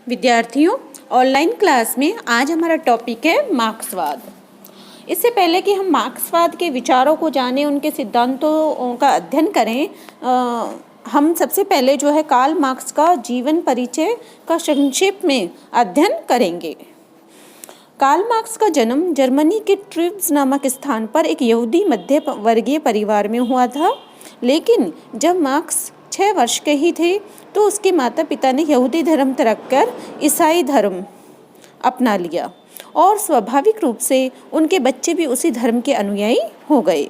विद्यार्थियों, online class में आज हमारा टॉपिक है मार्क्सवाद। इससे पहले कि हम मार्क्सवाद के विचारों को जानें, उनके सिद्धांतों का अध्ययन करें, हम सबसे पहले जो है कार्ल मार्क्स का जीवन परिचय का संक्षेप में अध्ययन करेंगे। कार्ल मार्क्स का जन्म जर्मनी के ट्रिव्स नामक स्थान पर एक यहूदी मध्य वर्गीय परिवार में हुआ था, लेकिन जब मार्क्स 6 वर्ष के ही थे तो उसके माता पिता ने यहूदी धर्म त्याग कर ईसाई धर्म अपना लिया और स्वाभाविक रूप से उनके बच्चे भी उसी धर्म के अनुयायी हो गए।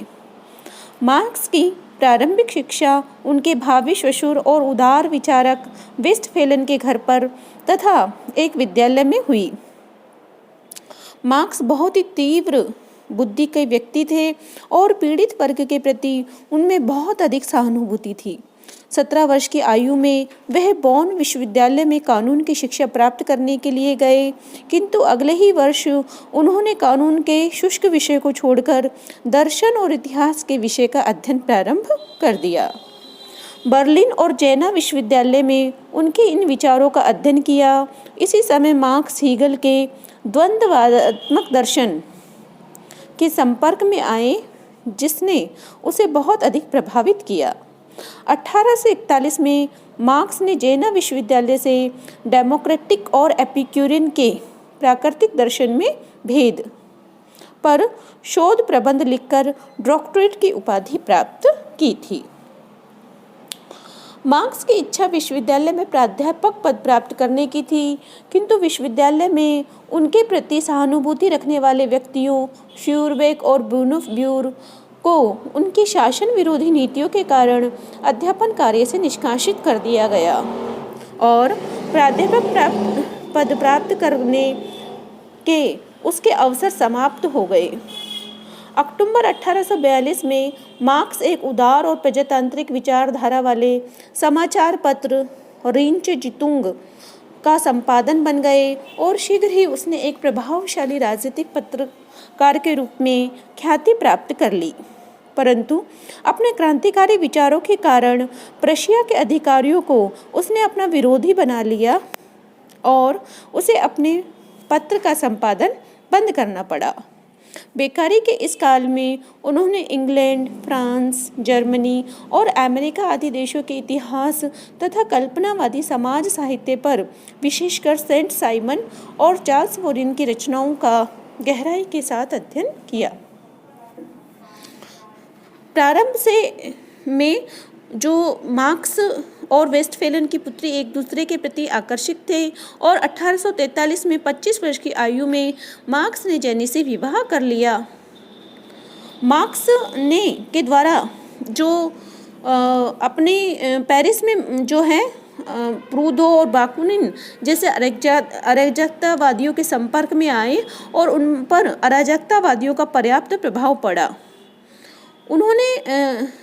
मार्क्स की प्रारंभिक शिक्षा उनके भावी ससुर और उदार विचारक वेस्टफेलन के घर पर तथा एक विद्यालय में हुई। मार्क्स बहुत ही तीव्र बुद्धि के व्यक्ति थे और पीड़ित वर्ग के प्रति उनमें बहुत अधिक सहानुभूति थी। 17 वर्ष की आयु में वह बॉन विश्वविद्यालय में कानून की शिक्षा प्राप्त करने के लिए गए, किंतु अगले ही वर्ष उन्होंने कानून के शुष्क विषय को छोड़कर दर्शन और इतिहास के विषय का अध्ययन प्रारंभ कर दिया। बर्लिन और जेना विश्वविद्यालय में उनके इन विचारों का अध्ययन किया। इसी समय मार्क्स हीगल के द्वंद्वात्मक दर्शन के संपर्क में आए, जिसने उसे बहुत अधिक प्रभावित किया। 1841 में मार्क्स ने जेना विश्वविद्यालय से डेमोक्रेटिक और एपिक्यूरियन के प्राकृतिक दर्शन में भेद पर शोध प्रबंध लिखकर डॉक्टरेट की उपाधि प्राप्त की थी। मार्क्स की इच्छा विश्वविद्यालय में प्राध्यापक पद प्राप्त करने की थी, किंतु विश्वविद्यालय में उनके प्रति सहानुभूति रखने वाले व्यक्तियों फ्यूरबेक और ब्रूनोफ को उनकी शासन विरोधी नीतियों के कारण अध्यापन कार्य से निष्कासित कर दिया गया और प्राध्यापक पद प्राप्त करने के उसके अवसर समाप्त हो गए। अक्टूबर 1842 में मार्क्स एक उदार और प्रजातांत्रिक विचारधारा वाले समाचार पत्र रिंच जितुंग का संपादन बन गए और शीघ्र ही उसने एक प्रभावशाली राजनीतिक पत्रकार के रूप में ख्याति प्राप्त कर ली। परंतु अपने क्रांतिकारी विचारों के कारण प्रशिया के अधिकारियों को उसने अपना विरोधी बना लिया और उसे अपने पत्र का संपादन बंद करना पड़ा। बेकारी के इस काल में उन्होंने इंग्लैंड, फ्रांस, जर्मनी और अमेरिका आदि देशों के इतिहास तथा कल्पनावादी समाज साहित्य पर विशेषकर सेंट साइमन और चार्ल्स वॉरेन की रचनाओं का गहराई के साथ अध्ययन किया। प्रारंभ से में जो मार्क्स और वेस्टफेलन की पुत्री एक दूसरे के प्रति आकर्षित थे और 1843 में 25 वर्ष की आयु में मार्क्स ने जेनी से विवाह कर लिया। मार्क्स ने के द्वारा जो अपने पेरिस में जो है प्रूदो और बाकुनिन जैसे अराजकतावादियों के संपर्क में आए और उन पर अराजकतावादियों का पर्याप्त प्रभाव पड़ा। उन्होंने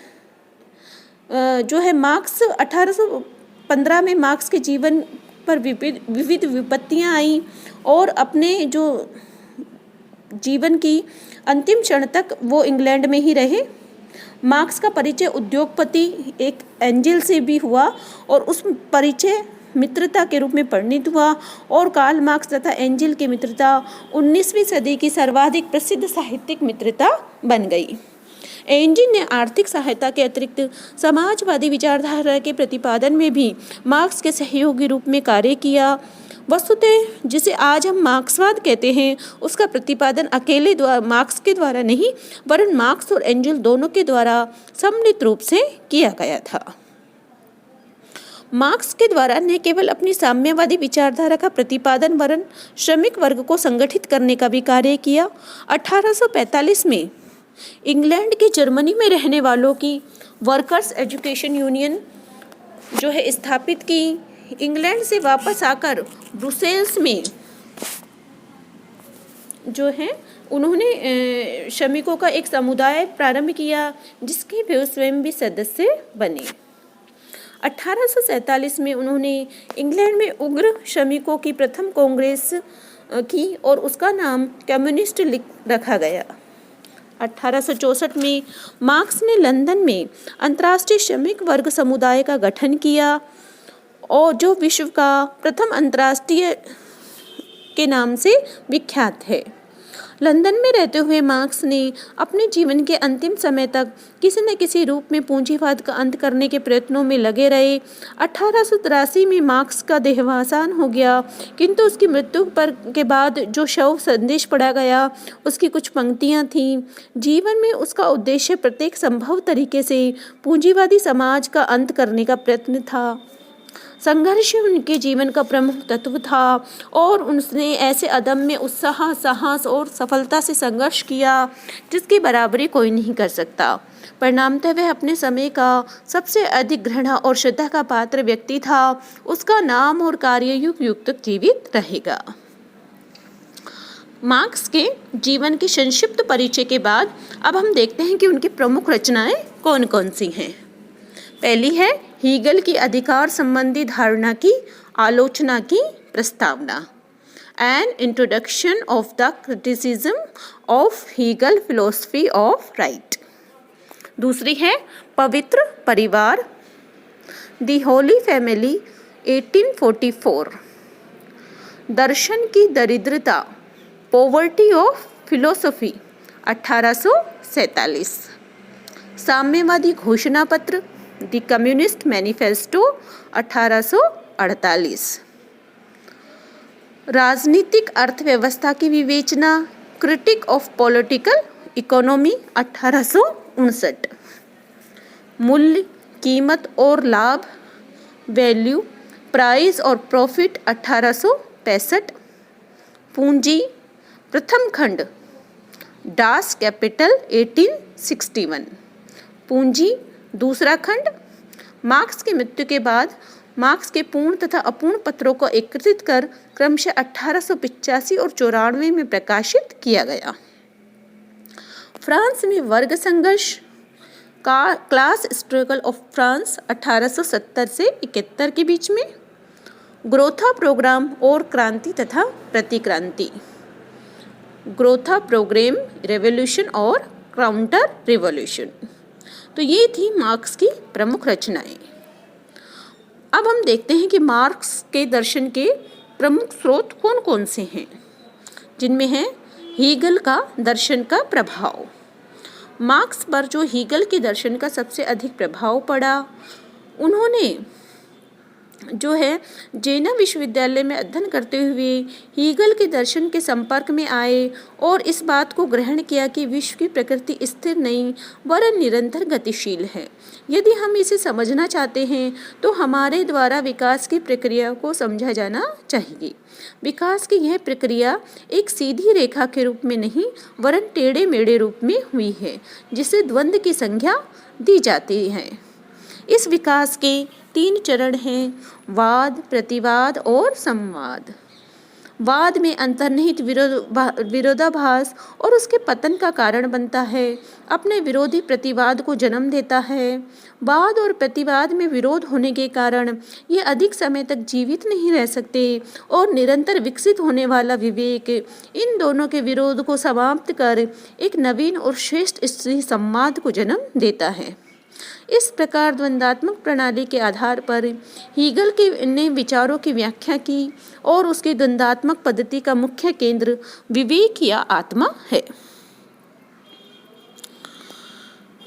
जो है मार्क्स 1815 में मार्क्स के जीवन पर विविध विपत्तियां आई और अपने जो जीवन की अंतिम क्षण तक वो इंग्लैंड में ही रहे। मार्क्स का परिचय उद्योगपति एक एंजल से भी हुआ और उस परिचय मित्रता के रूप में परिणित हुआ और कार्ल मार्क्स तथा एंजल की मित्रता 19वीं सदी की सर्वाधिक प्रसिद्ध साहित्यिक मित्रता बन गई। एंजिन ने आर्थिक सहायता के अतिरिक्त समाजवादी विचारधारा के प्रतिपादन में भी मार्क्स के सहयोगी रूप में कार्य किया। वस्तुतः जिसे आज हम मार्क्सवाद कहते हैं, उसका प्रतिपादन अकेले मार्क्स के द्वारा नहीं, वरन मार्क्स और एंजल दोनों के द्वारा सम्मिलित रूप से किया गया था। मार्क्स के द्वारा न केवल अपनी साम्यवादी विचारधारा का प्रतिपादन वरन श्रमिक वर्ग को संगठित करने का भी कार्य किया। 1845 में इंग्लैंड के जर्मनी में रहने वालों की वर्कर्स एजुकेशन यूनियन जो है स्थापित की। इंग्लैंड से वापस आकर ब्रुसेल्स में जो है उन्होंने श्रमिकों का एक समुदाय प्रारंभ किया, जिसके वे स्वयं भी सदस्य बने। 1847 में उन्होंने इंग्लैंड में उग्र श्रमिकों की प्रथम कांग्रेस की और उसका नाम कम्युनिस्ट रखा गया। 1864 में मार्क्स ने लंदन में अंतर्राष्ट्रीय श्रमिक वर्ग समुदाय का गठन किया और जो विश्व का प्रथम अंतर्राष्ट्रीय के नाम से विख्यात है। लंदन में रहते हुए मार्क्स ने अपने जीवन के अंतिम समय तक किसी न किसी रूप में पूंजीवाद का अंत करने के प्रयत्नों में लगे रहे। 1883 में मार्क्स का देहावसान हो गया, किंतु उसकी मृत्यु के बाद जो शव संदेश पढ़ा गया उसकी कुछ पंक्तियां थीं। जीवन में उसका उद्देश्य प्रत्येक संभव तरीके से पूंजीवादी समाज का अंत करने का प्रयत्न था। संघर्ष उनके जीवन का प्रमुख तत्व था और उसने ऐसे अदम्य उत्साह, साहस और सफलता से संघर्ष किया जिसकी बराबरी कोई नहीं कर सकता। परिणामतः वह अपने समय का सबसे अधिक घृणा और श्रद्धा का पात्र व्यक्ति था। उसका नाम और कार्य युग युग तक जीवित रहेगा। मार्क्स के जीवन के संक्षिप्त परिचय के बाद अब हम देखते हैं कि उनकी प्रमुख रचनाएं कौन कौन सी हैं। पहली है हीगल की अधिकार संबंधी धारणा की आलोचना की प्रस्तावना, an introduction of the criticism of Hegel philosophy of right. दूसरी है पवित्र परिवार, द होली फैमिली 1844, दर्शन की दरिद्रता, पॉवर्टी ऑफ फिलोसफी 1847, साम्यवादी घोषणा पत्र, द कम्युनिस्ट मैनिफेस्टो 1848, राजनीतिक अर्थव्यवस्था की विवेचना, क्रिटिक ऑफ पॉलिटिकल इकोनॉमी 1859, मूल्य, कीमत और लाभ, वैल्यू, प्राइस और प्रॉफिट 1865, पूंजी प्रथम खंड, डास कैपिटल 1861, पूंजी दूसरा खंड। मार्क्स की मृत्यु के बाद मार्क्स के पूर्ण तथा अपूर्ण पत्रों को एकत्रित कर क्रमशः 1885 और 94 में प्रकाशित किया गया। फ्रांस में वर्ग संघर्ष का क्लास स्ट्रगल ऑफ फ्रांस 1870 से 71 के बीच में, ग्रोथा प्रोग्राम और क्रांति तथा प्रतिक्रांति, ग्रोथा प्रोग्राम रेवोल्यूशन और काउंटर रिवॉल्यूशन। तो ये थी मार्क्स की प्रमुख रचनाएं। अब हम देखते हैं कि मार्क्स के दर्शन के प्रमुख स्रोत कौन कौन से हैं, जिनमें है हीगल का दर्शन का प्रभाव। मार्क्स पर जो हीगल के दर्शन का सबसे अधिक प्रभाव पड़ा, उन्होंने जो है जेना विश्वविद्यालय में अध्ययन करते हुए हीगल के दर्शन के संपर्क में आए और इस बात को ग्रहण किया कि विश्व की प्रकृति स्थिर नहीं वरन निरंतर गतिशील है। यदि हम इसे समझना चाहते हैं तो हमारे द्वारा विकास की प्रक्रिया को समझा जाना चाहिए। विकास की यह प्रक्रिया एक सीधी रेखा के रूप में नहीं वरन टेढ़े मेढ़े रूप में हुई है, जिसे द्वंद्व की संज्ञा दी जाती है। इस विकास के 3 चरण हैं, वाद, प्रतिवाद और संवाद। वाद में अंतर्निहित विरोधाभास और उसके पतन का कारण बनता है, अपने विरोधी प्रतिवाद को जन्म देता है। वाद और प्रतिवाद में विरोध होने के कारण ये अधिक समय तक जीवित नहीं रह सकते और निरंतर विकसित होने वाला विवेक इन दोनों के विरोध को समाप्त कर एक नवीन और श्रेष्ठ स्त्री संवाद को जन्म देता है। इस प्रकार द्वंद्वात्मक प्रणाली के आधार पर हीगल के ने विचारों की व्याख्या की और उसकी द्वंद्वात्मक पद्धति का मुख्य केंद्र विवेक या आत्मा है।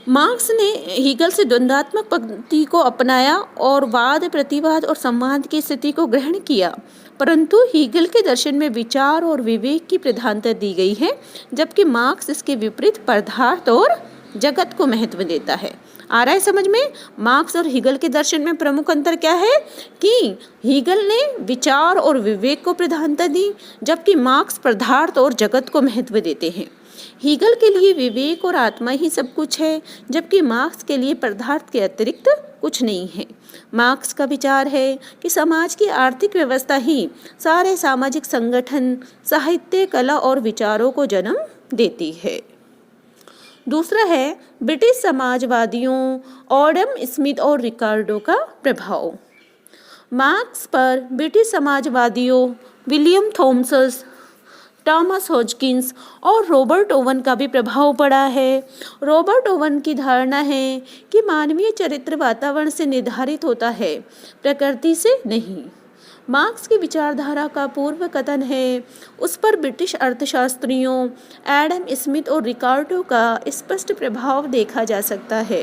मार्क्स ने हीगल से द्वंद्वात्मक पद्धति को अपनाया और वाद, प्रतिवाद और संवाद की स्थिति को ग्रहण किया, परंतु हीगल के दर्शन में विचार और विवेक की प्रधानता दी गई है, जबकि मार्क्स इसके विपरीत पदार्थ और जगत को महत्व देता है। आ रहा है समझ में? मार्क्स और हीगल के दर्शन में प्रमुख अंतर क्या है कि हीगल ने विचार और विवेक को प्रधानता दी, जबकि मार्क्स पदार्थ और जगत को महत्व देते हैं। हीगल के लिए विवेक और आत्मा ही सब कुछ है, जबकि मार्क्स के लिए पदार्थ के अतिरिक्त कुछ नहीं है। मार्क्स का विचार है कि समाज की आर्थिक व्यवस्था ही सारे सामाजिक संगठन, साहित्य, कला और विचारों को जन्म देती है। दूसरा है ब्रिटिश समाजवादियों ऑडम स्मिथ और रिकार्डो का प्रभाव। मार्क्स पर ब्रिटिश समाजवादियों विलियम थॉमसन, टॉमस हॉजकिंस और रॉबर्ट ओवन का भी प्रभाव पड़ा है। रॉबर्ट ओवन की धारणा है कि मानवीय चरित्र वातावरण से निर्धारित होता है, प्रकृति से नहीं। मार्क्स की विचारधारा का पूर्व कथन है, उस पर ब्रिटिश अर्थशास्त्रियों एडम स्मिथ और रिकार्डो का स्पष्ट प्रभाव देखा जा सकता है।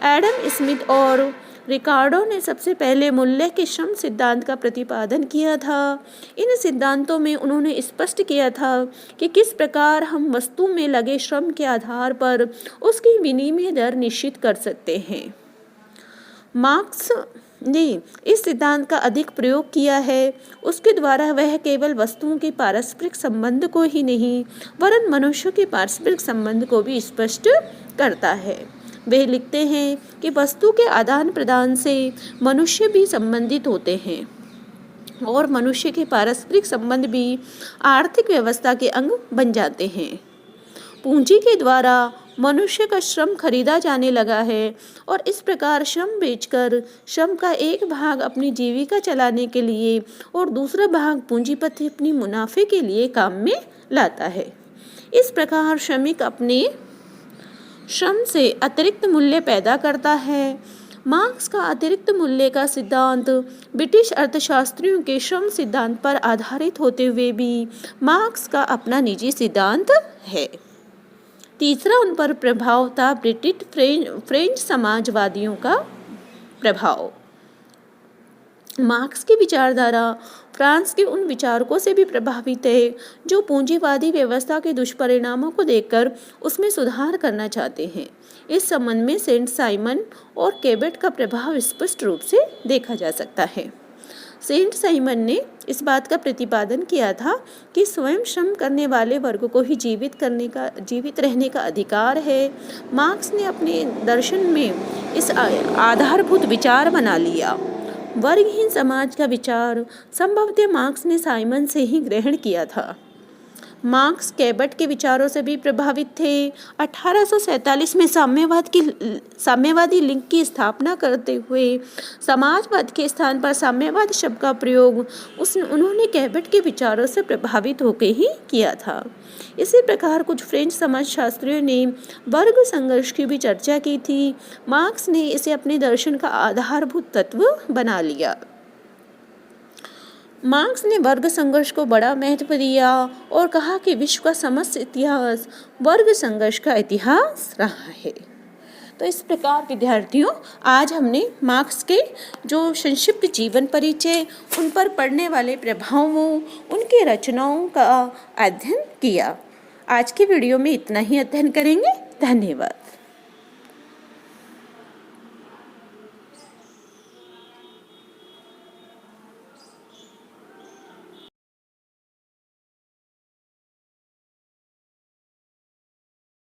एडम स्मिथ और रिकार्डो ने सबसे पहले मूल्य के श्रम सिद्धांत का प्रतिपादन किया था। इन सिद्धांतों में उन्होंने स्पष्ट किया था कि किस प्रकार हम वस्तु में लगे श्रम के आधार पर उसकी विनिमय दर निश्चित कर सकते हैं। मार्क्स ने इस सिद्धांत का अधिक प्रयोग किया है। उसके द्वारा वह केवल वस्तुओं के पारस्परिक संबंध को ही नहीं वरन मनुष्य के पारस्परिक संबंध को भी स्पष्ट करता है। वे लिखते हैं कि वस्तु के आदान प्रदान से मनुष्य भी संबंधित होते हैं और मनुष्य के पारस्परिक संबंध भी आर्थिक व्यवस्था के अंग बन जाते हैं। पूंजी के द्वारा मनुष्य का श्रम खरीदा जाने लगा है और इस प्रकार श्रम बेचकर श्रम का एक भाग अपनी जीविका चलाने के लिए और दूसरा भाग पूंजीपति अपनी मुनाफे के लिए काम में लाता है। इस प्रकार श्रमिक अपने श्रम से अतिरिक्त मूल्य पैदा करता है। मार्क्स का अतिरिक्त मूल्य का सिद्धांत ब्रिटिश अर्थशास्त्रियों के श्रम सिद्धांत पर आधारित होते हुए भी मार्क्स का अपना निजी सिद्धांत है। तीसरा उन पर प्रभाव था ब्रिटिश फ्रेंच समाजवादियों का प्रभाव। मार्क्स की विचारधारा फ्रांस के उन विचारकों से भी प्रभावित है जो पूंजीवादी व्यवस्था के दुष्परिणामों को देखकर उसमें सुधार करना चाहते हैं। इस संबंध में सेंट साइमन और केबेट का प्रभाव स्पष्ट रूप से देखा जा सकता है। सेंट साइमन ने इस बात का प्रतिपादन किया था कि स्वयं श्रम करने वाले वर्ग को ही जीवित रहने का अधिकार है। मार्क्स ने अपने दर्शन में इस आधारभूत विचार बना लिया। वर्गहीन समाज का विचार संभवतः मार्क्स ने साइमन से ही ग्रहण किया था। मार्क्स केबेट के विचारों से भी प्रभावित थे। 1847 में साम्यवादी लिंग की स्थापना करते हुए समाजवाद के स्थान पर साम्यवाद शब्द का प्रयोग उन्होंने केबेट के विचारों से प्रभावित होकर ही किया था। इसी प्रकार कुछ फ्रेंच समाजशास्त्रियों ने वर्ग संघर्ष की भी चर्चा की थी। मार्क्स ने इसे अपने दर्शन का आधारभूत तत्व बना लिया। मार्क्स ने वर्ग संघर्ष को बड़ा महत्व दिया और कहा कि विश्व का समस्त इतिहास वर्ग संघर्ष का इतिहास रहा है। तो इस प्रकार विद्यार्थियों, आज हमने मार्क्स के जो संक्षिप्त जीवन परिचय, उन पर पड़ने वाले प्रभावों, उनकी रचनाओं का अध्ययन किया। आज की वीडियो में इतना ही अध्ययन करेंगे। धन्यवाद।